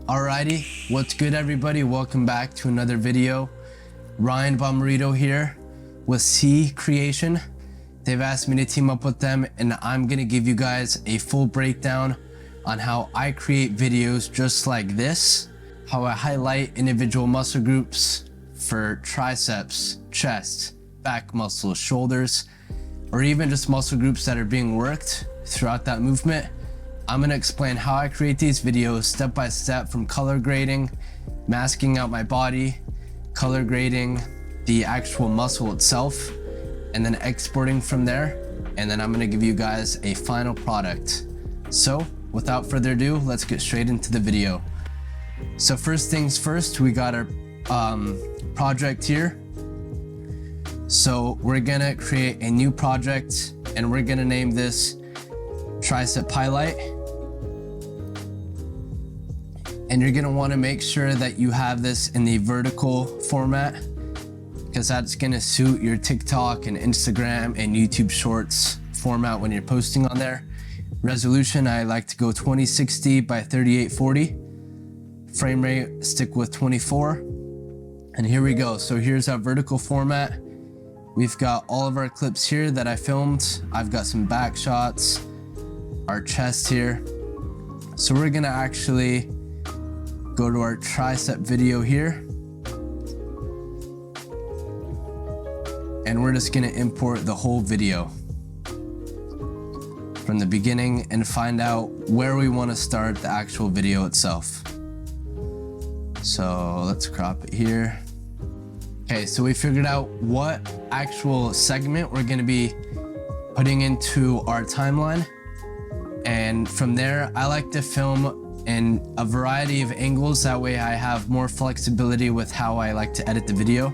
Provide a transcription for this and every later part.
Alrighty, what's good everybody? Welcome back to another video. Ryan Bommarito here with CCREATION. They've asked me to team up with them and I'm gonna give you guys a full breakdown on how I create videos just like this, how I highlight individual muscle groups for triceps, chest, back muscles, shoulders, or even just muscle groups that are being worked throughout that movement. I'm gonna explain how I create these videos step by step, from color grading, masking out my body, color grading the actual muscle itself, and then exporting from there. And then I'm gonna give you guys a final product. So without further ado, let's get straight into the video. So first things first, we got our project here. So we're gonna create a new project and we're gonna name this tricep highlight. And you're gonna wanna make sure that you have this in the vertical format because that's gonna suit your TikTok and Instagram and YouTube Shorts format when you're posting on there. Resolution, I like to go 2060 by 3840. Frame rate, stick with 24. And here we go. So here's our vertical format. We've got all of our clips here that I filmed. I've got some back shots, our chest here. So we're gonna actually go to our tricep video here. And we're just gonna import the whole video from the beginning and find out where we wanna start the actual video itself. So let's crop it here. Okay, so we figured out what actual segment we're gonna be putting into our timeline. And from there, I like to film in a variety of angles. That way I have more flexibility with how I like to edit the video.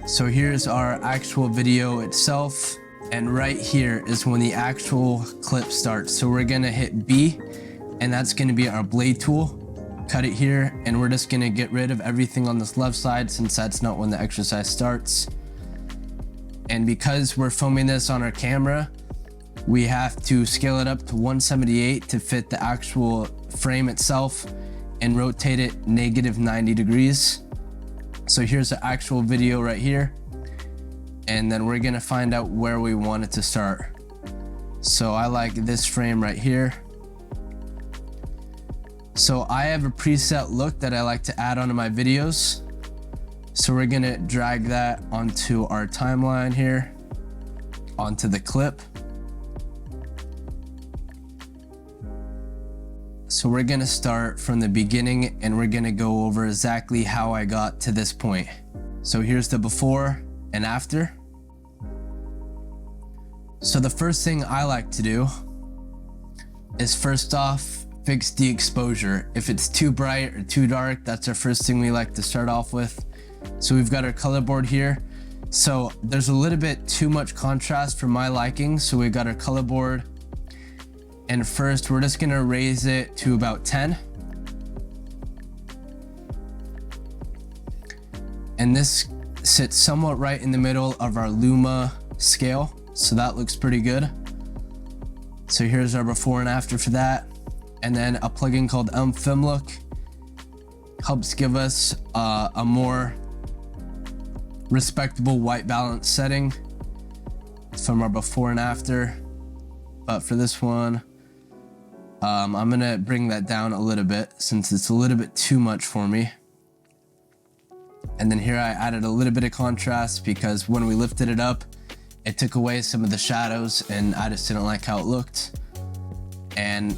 So here's our actual video itself. And right here is when the actual clip starts. So we're gonna hit B and that's gonna be our blade tool. Cut it here and we're just gonna get rid of everything on this left side since that's not when the exercise starts. And because we're filming this on our camera, we have to scale it up to 178 to fit the actual frame itself and rotate it -90 degrees. So here's the actual video right here. And then we're gonna find out where we want it to start. So I like this frame right here. So I have a preset look that I like to add onto my videos. So we're gonna drag that onto our timeline here, onto the clip. So we're gonna start from the beginning and we're gonna go over exactly how I got to this point. So here's the before and after. So the first thing I like to do is first off, fix the exposure. If it's too bright or too dark, that's our first thing we like to start off with. So we've got our color board here. So there's a little bit too much contrast for my liking. So we got our color board. And first, we're just gonna raise it to about 10. And this sits somewhat right in the middle of our Luma scale. So that looks pretty good. So here's our before and after for that. And then a plugin called Film Look helps give us a more respectable white balance setting from our before and after. But for this one, I'm gonna bring that down a little bit since it's a little bit too much for me. And then here I added a little bit of contrast because when we lifted it up, it took away some of the shadows and I just didn't like how it looked. And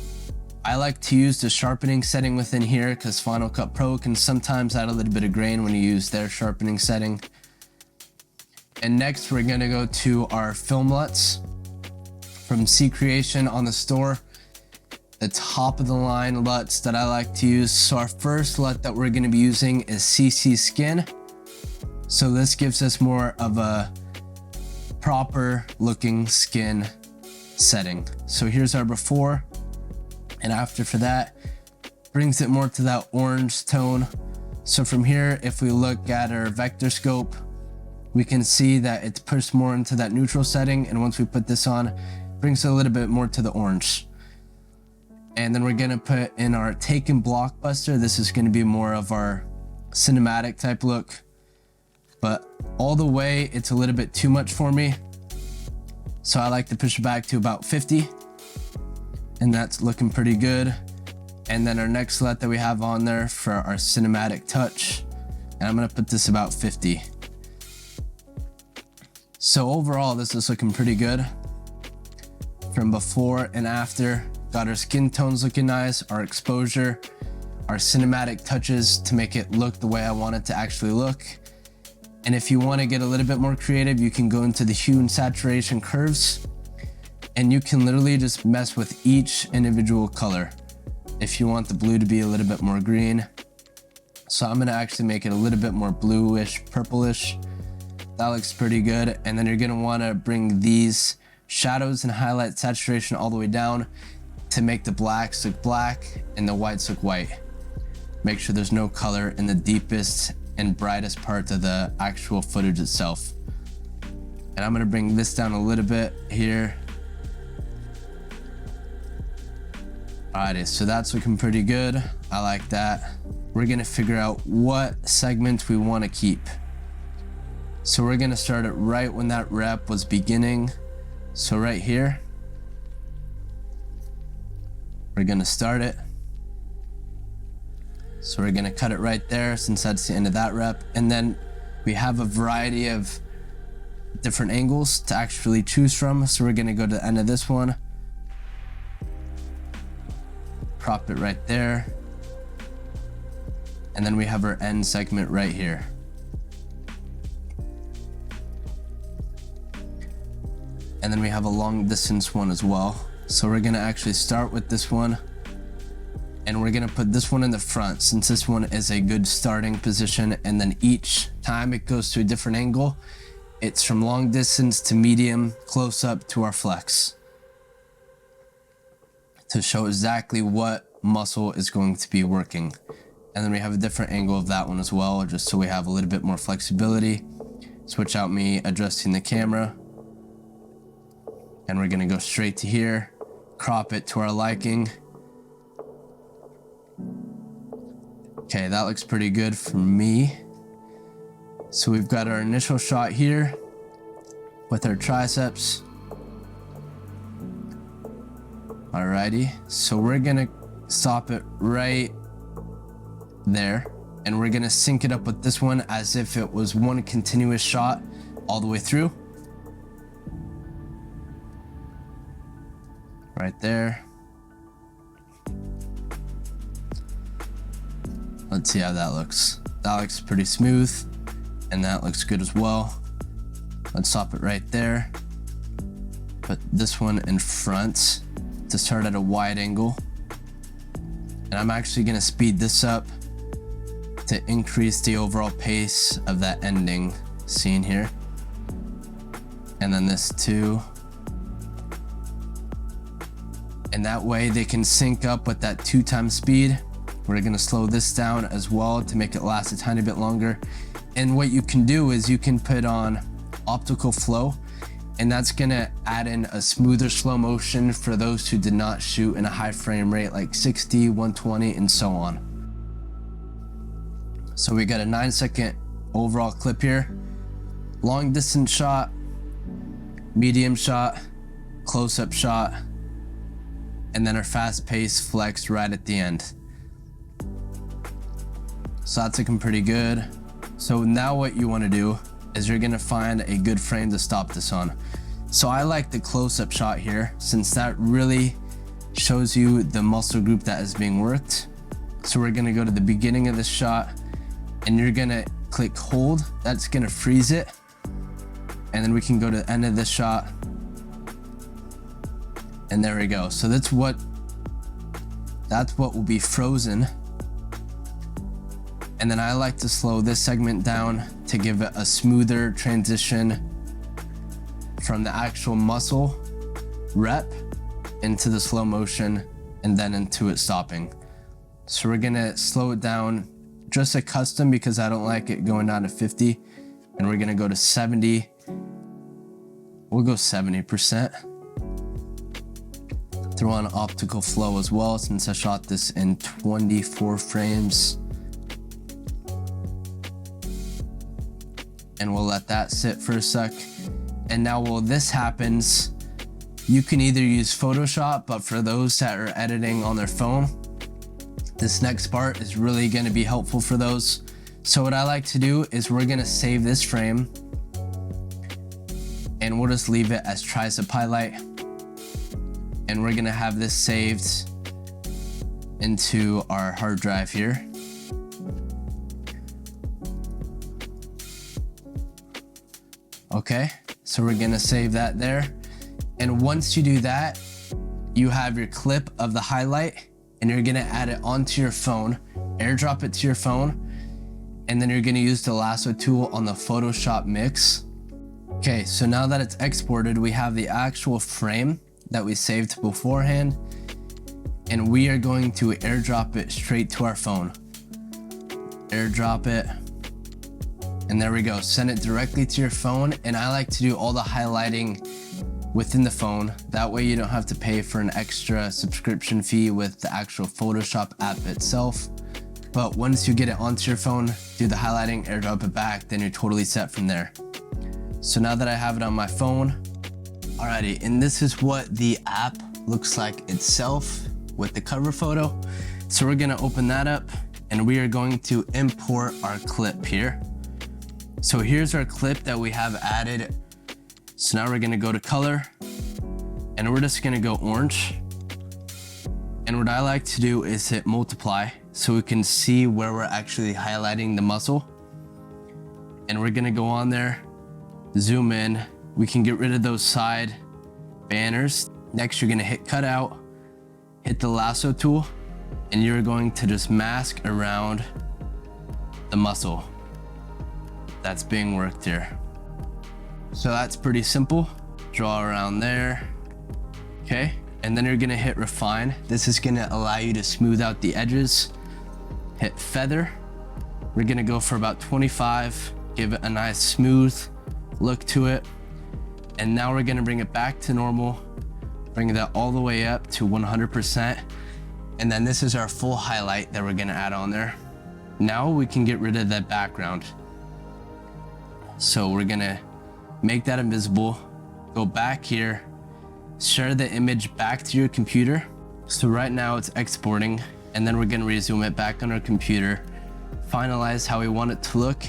I like to use the sharpening setting within here because Final Cut Pro can sometimes add a little bit of grain when you use their sharpening setting. And next we're gonna go to our film LUTs from CCREATION on the store. The top of the line LUTs that I like to use. So our first LUT that we're gonna be using is CC Skin. So this gives us more of a proper looking skin setting. So here's our before and after for that. Brings it more to that orange tone. So from here, if we look at our vector scope, we can see that it's pushed more into that neutral setting. And once we put this on, brings it a little bit more to the orange. And then we're gonna put in our Taken Blockbuster. This is gonna be more of our cinematic type look, but all the way it's a little bit too much for me. So I like to push it back to about 50, and that's looking pretty good. And then our next let that we have on there for our cinematic touch, and I'm gonna put this about 50. So overall, this is looking pretty good. From before and after, got our skin tones looking nice, our exposure, our cinematic touches to make it look the way I want it to actually look. And if you want to get a little bit more creative, you can go into the hue and saturation curves, and you can literally just mess with each individual color. If you want the blue to be a little bit more green, so I'm gonna actually make it a little bit more bluish, purplish. That looks pretty good. And then you're gonna wanna bring these shadows and highlight saturation all the way down to make the blacks look black and the whites look white. Make sure there's no color in the deepest and brightest part of the actual footage itself. And I'm gonna bring this down a little bit here. Alrighty, so that's looking pretty good. I like that. We're gonna figure out what segment we wanna keep. So we're gonna start it right when that rep was beginning. So right here, we're gonna start it. So we're gonna cut it right there since that's the end of that rep. And then we have a variety of different angles to actually choose from. So we're gonna go to the end of this one, crop it right there. And then we have our end segment right here. And then we have a long distance one as well. So we're gonna actually start with this one, and we're gonna put this one in the front since this one is a good starting position. And then each time it goes to a different angle, it's from long distance to medium, close up to our flex, to show exactly what muscle is going to be working. And then we have a different angle of that one as well, just so we have a little bit more flexibility. Switch out me adjusting the camera. And we're gonna go straight to here, crop it to our liking. Okay, that looks pretty good for me. So we've got our initial shot here with our triceps. Alrighty, so we're gonna stop it right there, and we're gonna sync it up with this one as if it was one continuous shot all the way through. Right there. Let's see how that looks. That looks pretty smooth, and that looks good as well. Let's stop it right there. Put this one in front to start at a wide angle. And I'm actually gonna speed this up to increase the overall pace of that ending scene here. And then this too. And that way they can sync up with that 2x speed. We're gonna slow this down as well to make it last a tiny bit longer. And what you can do is you can put on optical flow, and that's gonna add in a smoother slow motion for those who did not shoot in a high frame rate like 60, 120, and so on. So we got a 9-second overall clip here. Long distance shot, medium shot, close-up shot, and then our fast-paced flex right at the end. So that's looking pretty good. So now what you wanna do is you're gonna find a good frame to stop this on. So I like the close-up shot here since that really shows you the muscle group that is being worked. So we're gonna go to the beginning of this shot, and you're gonna click hold. That's gonna freeze it. And then we can go to the end of this shot. And there we go. So that's what will be frozen. And then I like to slow this segment down to give it a smoother transition from the actual muscle rep into the slow motion and then into it stopping. So we're gonna slow it down just a custom because I don't like it going down to 50, and we're gonna go to 70. We'll go 70%. throw on optical flow as well, since I shot this in 24 frames. And we'll let that sit for a sec. And now while this happens, you can either use Photoshop, but for those that are editing on their phone, this next part is really gonna be helpful for those. So what I like to do is we're gonna save this frame and we'll just leave it as tricep highlight. And we're gonna have this saved into our hard drive here. Okay, so we're gonna save that there. And once you do that, you have your clip of the highlight and you're gonna add it onto your phone, airdrop it to your phone, and then you're gonna use the lasso tool on the Photoshop mix. Okay, so now that it's exported, we have the actual frame that we saved beforehand, and we are going to airdrop it straight to our phone. Airdrop it. And there we go, send it directly to your phone. And I like to do all the highlighting within the phone. That way you don't have to pay for an extra subscription fee with the actual Photoshop app itself. But once you get it onto your phone, do the highlighting, airdrop it back, then you're totally set from there. So now that I have it on my phone, alrighty, and this is what the app looks like itself with the cover photo. So we're gonna open that up and we are going to import our clip here. So here's our clip that we have added. So now we're gonna go to color and we're just gonna go orange. And what I like to do is hit multiply so we can see where we're actually highlighting the muscle. And we're gonna go on there, zoom in. We can get rid of those side banners. Next, you're gonna hit cutout, hit the lasso tool, and you're going to just mask around the muscle that's being worked here. So that's pretty simple. Draw around there, okay? And then you're gonna hit refine. This is gonna allow you to smooth out the edges. Hit feather. We're gonna go for about 25, give it a nice smooth look to it. And now we're gonna bring it back to normal, bring that all the way up to 100%. And then this is our full highlight that we're gonna add on there. Now we can get rid of that background. So we're gonna make that invisible, go back here, share the image back to your computer. So right now it's exporting, and then we're gonna resume it back on our computer, finalize how we want it to look,